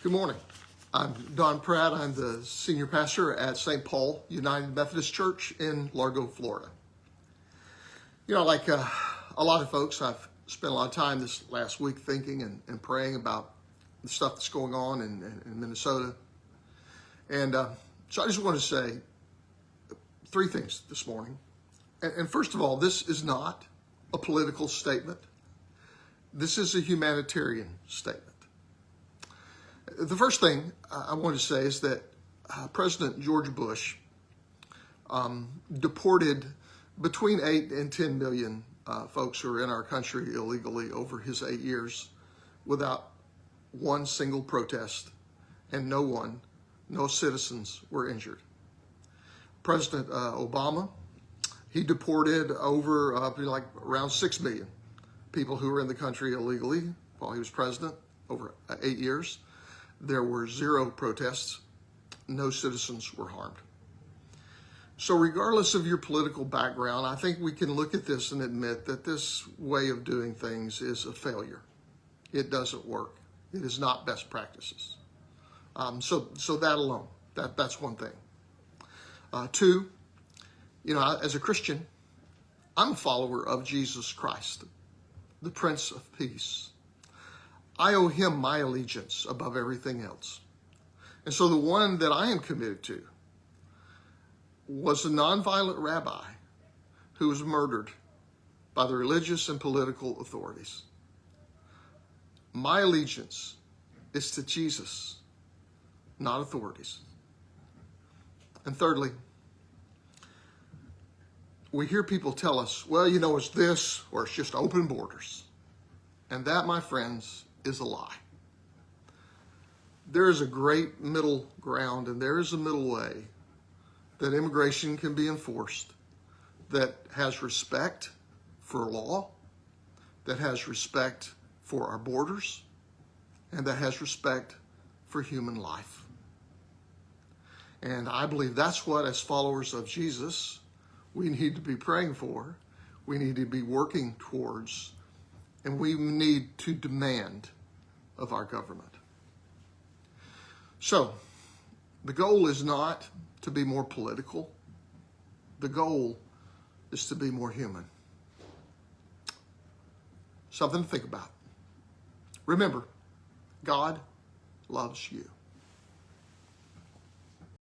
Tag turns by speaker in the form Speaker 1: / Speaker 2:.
Speaker 1: Good morning. I'm Don Pratt. I'm the senior pastor at St. Paul United Methodist Church in Largo, Florida. You know, like a lot of folks, I've spent a lot of time this last week thinking and praying about the stuff that's going on in Minnesota. And so I just want to say three things this morning. And first of all, this is not a political statement. This is a humanitarian statement. The first thing I want to say is that President George Bush deported between 8 and 10 million folks who are in our country illegally over his 8 years without one single protest, and no citizens were injured. President Obama, he deported over around 6 million people who were in the country illegally while he was president over 8 years. There were 0 protests. No citizens were harmed. So regardless of your political background, I think we can look at this and admit that this way of doing things is a failure. It doesn't work. It is not best practices. So that alone, that's one thing. Two, you know, as a Christian, I'm a follower of Jesus Christ, the Prince of Peace. I owe him my allegiance above everything else. And so the one that I am committed to was a nonviolent rabbi who was murdered by the religious and political authorities. My allegiance is to Jesus, not authorities. And thirdly, we hear people tell us, well, you know, it's this or it's just open borders. And that, my friends, is a lie. There is a great middle ground, and there is a middle way that immigration can be enforced that has respect for law, that has respect for our borders, and that has respect for human life. And I believe that's what, as followers of Jesus, we need to be praying for, we need to be working towards, and we need to demand of our government. So, the goal is not to be more political. The goal is to be more human. Something to think about. Remember, God loves you.